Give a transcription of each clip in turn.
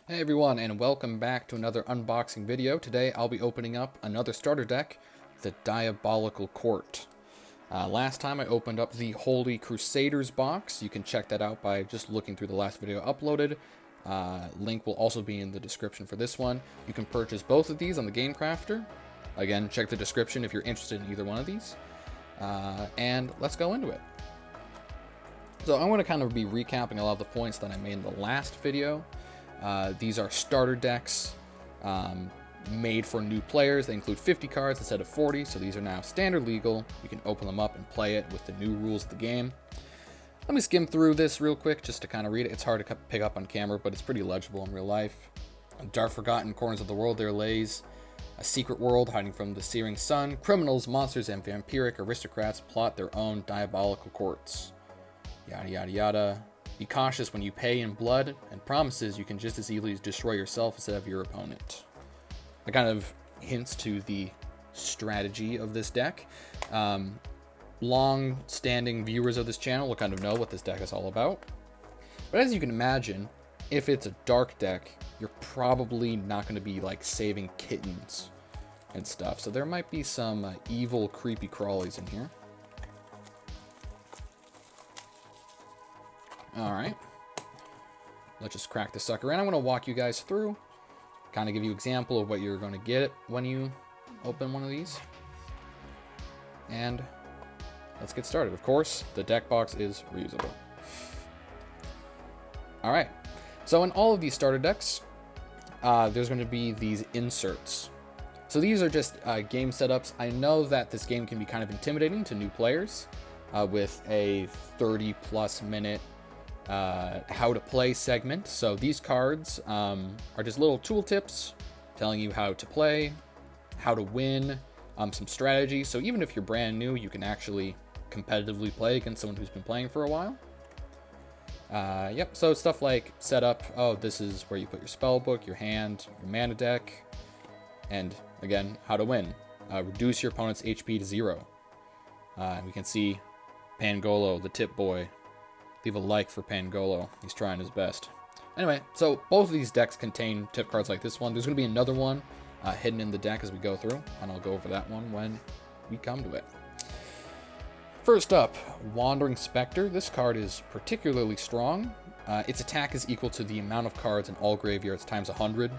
Hey everyone, and welcome back to another unboxing video. Today I'll be opening up another starter deck, the Diabolical Court. Last time I opened up the Holy Crusaders box. You can check that out by just looking through the last video uploaded. Link will also be in the description for this one. You can purchase both of these on the Game Crafter. Again, check the description if you're interested in either one of these. And let's go into it. So I'm going to kind of be recapping a lot of the points that I made in the last video. These are starter decks made for new players. They include 50 cards instead of 40, so these are now standard legal. You can open them up and play it with the new rules of the game. Let me skim through this real quick just to kind of read it. It's hard to pick up on camera, but it's pretty legible in real life. In dark forgotten corners of the world there lays a secret world hiding from the searing sun. Criminals, monsters, and vampiric aristocrats plot their own diabolical courts. Yada yada yada. Be cautious when you pay in blood, and promises you can just as easily destroy yourself instead of your opponent. That kind of hints to the strategy of this deck. Long-standing viewers of this channel will kind of know what this deck is all about. But as you can imagine, if it's a dark deck, you're probably not going to be like saving kittens and stuff. So there might be some evil, creepy crawlies in here. Alright, let's just crack the sucker in. I'm going to walk you guys through, kind of give you an example of what you're going to get when you open one of these. And let's get started. Of course, the deck box is reusable. Alright, so in all of these starter decks, there's going to be these inserts. So these are just game setups. I know that this game can be kind of intimidating to new players with a 30-plus minute how to play segment. So these cards are just little tooltips telling you how to play, how to win, some strategy. So even if you're brand new, you can actually competitively play against someone who's been playing for a while. Yep, so stuff like setup. Oh, this is where you put your spell book, your hand, your mana deck, and again, how to win. Reduce your opponent's HP to 0. We can see Pangolo, the tip boy. Leave a like for Pangolo. He's trying his best. Anyway, so both of these decks contain tip cards like this one. There's going to be another one hidden in the deck as we go through, and I'll go over that one when we come to it. First up, Wandering Spectre. This card is particularly strong. Its attack is equal to the amount of cards in all graveyards times 100.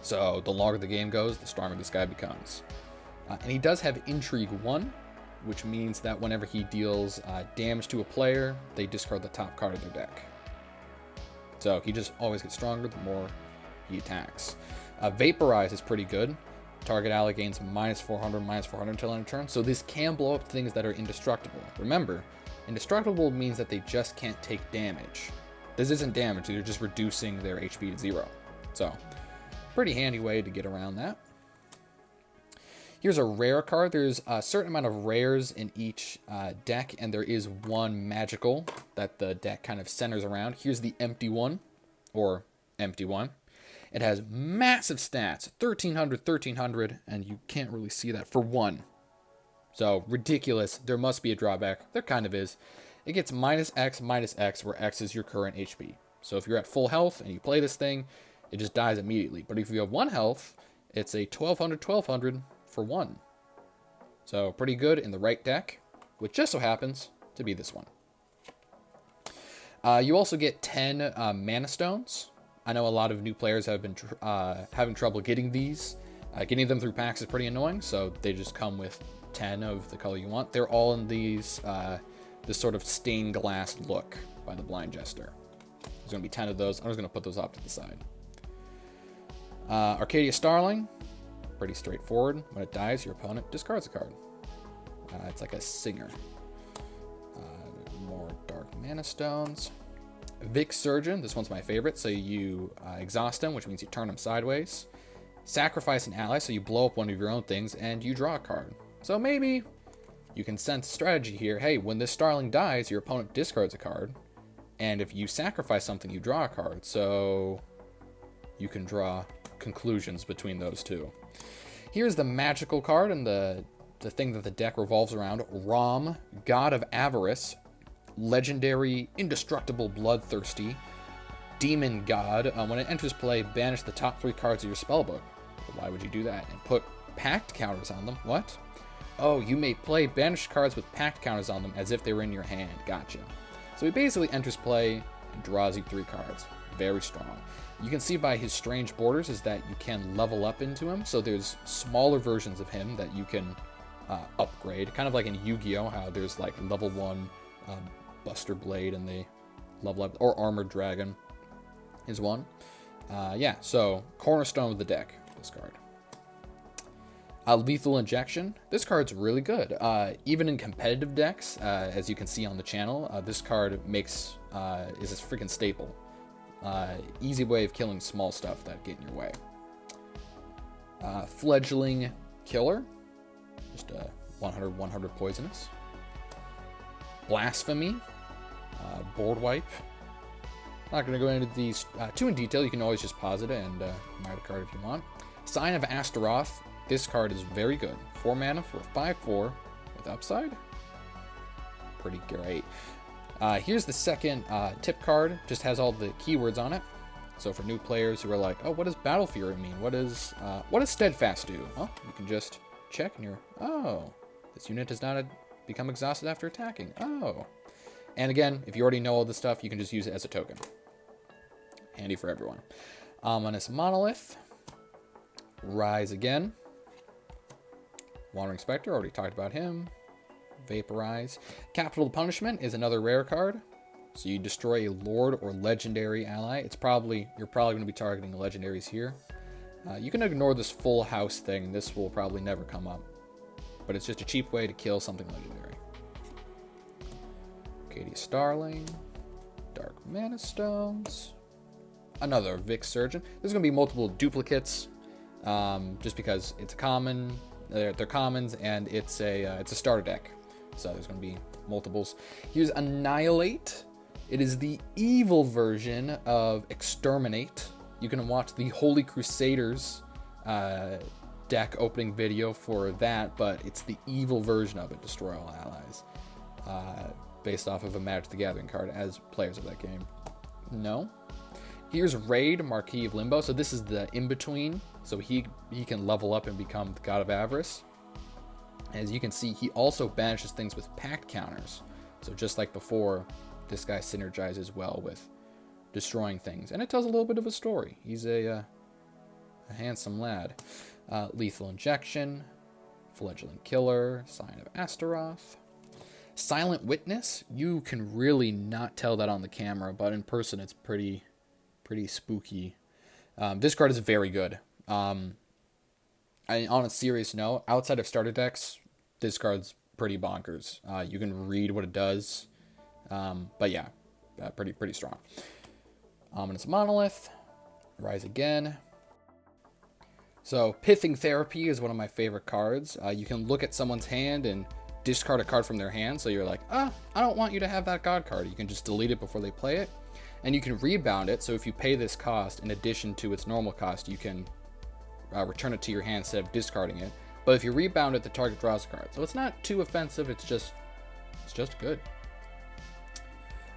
So the longer the game goes, the stronger this guy becomes. And he does have Intrigue 1, which means that whenever he deals damage to a player, they discard the top card of their deck. So he just always gets stronger the more he attacks. Vaporize is pretty good. Target ally gains minus 400 until end of turn. So this can blow up things that are indestructible. Remember, indestructible means that they just can't take damage. This isn't damage, they're just reducing their HP to 0. So, pretty handy way to get around that. Here's a rare card. There's a certain amount of rares in each deck, and there is one magical that the deck kind of centers around. Here's the empty one, or empty one. It has massive stats, 1300, and you can't really see that for 1. So, ridiculous. There must be a drawback. There kind of is. It gets minus X, where X is your current HP. So if you're at full health and you play this thing, it just dies immediately. But if you have 1 health, it's a 1200 for 1. So pretty good in the right deck, which just so happens to be this one. You also get 10 mana stones. I know a lot of new players have been having trouble getting these. Getting them through packs is pretty annoying, so they just come with 10 of the color you want. They're all in these this sort of stained glass look by the Blind Jester. There's going to be 10 of those. I'm just going to put those off to the side. Arcadia Starling. Pretty straightforward. When it dies, your opponent discards a card. It's like a singer. More dark mana stones. Vic Surgeon. This one's my favorite. So you exhaust him, which means you turn him sideways. Sacrifice an ally, so you blow up one of your own things, and you draw a card. So maybe you can sense strategy here. Hey, when this Starling dies, your opponent discards a card. And if you sacrifice something, you draw a card. So you can draw conclusions between those two. Here's the magical card and the thing that the deck revolves around. Rom, God of Avarice, legendary, indestructible, bloodthirsty. Demon God. When it enters play, banish the top 3 cards of your spellbook. Why would you do that? And put pact counters on them. What? Oh, you may play banished cards with pact counters on them as if they were in your hand. Gotcha. So he basically enters play and draws you 3 cards. Very strong. You can see by his strange borders is that you can level up into him. So there's smaller versions of him that you can upgrade. Kind of like in Yu-Gi-Oh! How there's like level 1 Buster Blade and they level up. Or Armored Dragon is one. Yeah, so cornerstone of the deck, this card. Lethal Injection. This card's really good. Even in competitive decks, as you can see on the channel, this card is a freaking staple. Easy way of killing small stuff that get in your way. Fledgling Killer. Just 100 poisonous. Blasphemy. Board Wipe. Not going to go into these too in detail. You can always just pause it and admire the card if you want. Sign of Astaroth. This card is very good. 4 mana for 5/4 with upside. Pretty great. Here's the second tip card. Just has all the keywords on it. So for new players who are like, oh, what does Battle Fury mean? What does Steadfast do? Well, you can just check and you're, oh, this unit does not become exhausted after attacking. Oh. And again, if you already know all this stuff, you can just use it as a token. Handy for everyone. Ominous Monolith. Rise Again. Wandering Spectre, already talked about him. Vaporize. Capital Punishment is another rare card. So you destroy a Lord or Legendary ally. You're probably going to be targeting legendaries here. You can ignore this full house thing. This will probably never come up. But it's just a cheap way to kill something legendary. Arcadia Starling. Dark Mana Stones. Another Vic Surgeon. There's going to be multiple duplicates. Just because it's a common. They're commons and it's a starter deck. So there's going to be multiples. Here's Annihilate. It is the evil version of Exterminate. You can watch the Holy Crusaders deck opening video for that, but it's the evil version of it. Destroy all allies. Based off of a Magic the Gathering card as players of that game. No. Here's Raid, Marquis of Limbo. So this is the in-between. So he can level up and become the God of Avarice. As you can see, he also banishes things with pact counters. So just like before, this guy synergizes well with destroying things. And it tells a little bit of a story. He's a handsome lad. Lethal Injection, Fledgling Killer, Sign of Astaroth. Silent Witness. You can really not tell that on the camera, but in person it's pretty spooky. This card is very good. On a serious note, outside of starter decks, this card's pretty bonkers. You can read what it does, but yeah, pretty strong. Ominous Monolith, Rise Again. So Pithing Therapy is one of my favorite cards. You can look at someone's hand and discard a card from their hand, so you're like, I don't want you to have that god card. You can just delete it before they play it, and you can rebound it, so if you pay this cost in addition to its normal cost, you can return it to your hand instead of discarding it. But if you rebound it, the target draws a card. So it's not too offensive, it's just good.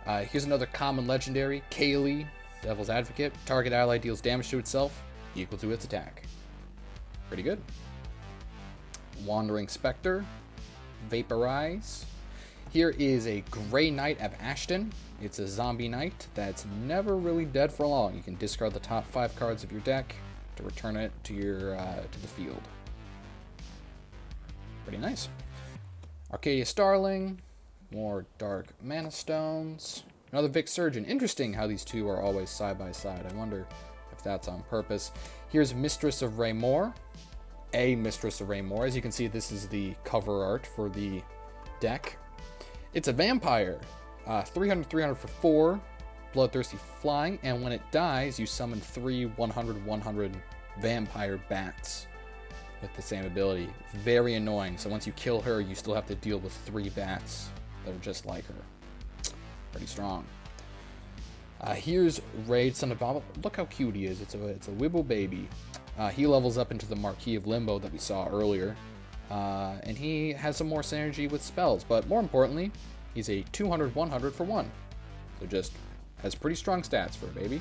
Here's another common legendary, Kaylee, Devil's Advocate. Target ally deals damage to itself equal to its attack. Pretty good. Wandering Spectre, Vaporize. Here is a Grey Knight of Ashton. It's a zombie knight that's never really dead for long. You can discard the top 5 cards of your deck to return it to your to the field. Pretty nice. Arcadia Starling, more Dark Mana Stones. Another Vic Surgeon. Interesting how these two are always side by side. I wonder if that's on purpose. Here's Mistress of Raymore. A Mistress of Raymore. As you can see, this is the cover art for the deck. It's a vampire. 300 for 4. Bloodthirsty Flying. And when it dies, you summon 3 100 vampire bats with the same ability. Very annoying. So once you kill her, you still have to deal with 3 bats that are just like her. Pretty strong. Here's Raid, Son of Bob. Look how cute he is. It's a Wibble baby. He levels up into the Marquis of Limbo that we saw earlier. And he has some more synergy with spells. But more importantly, he's a 200 for 1. So just has pretty strong stats for a baby.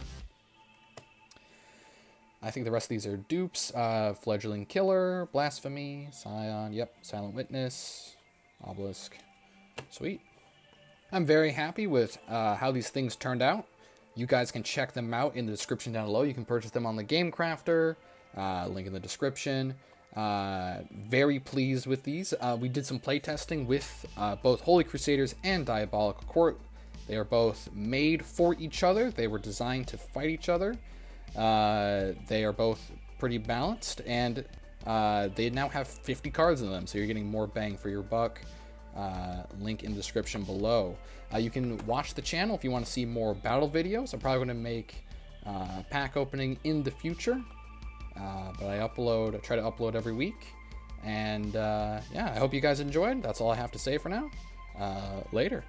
I think the rest of these are dupes. Fledgling Killer, Blasphemy, Scion, yep, Silent Witness, Obelisk. Sweet. I'm very happy with how these things turned out. You guys can check them out in the description down below. You can purchase them on the Game Crafter, link in the description. Very pleased with these. We did some playtesting with both Holy Crusaders and Diabolical Court. They are both made for each other. They were designed to fight each other. They are both pretty balanced, and they now have 50 cards in them, so you're getting more bang for your buck. Link in the description below. You can watch the channel if you want to see more battle videos. I'm probably going to make pack opening in the future, but I try to upload every week. And yeah, I hope you guys enjoyed. That's all I have to say for now. Later.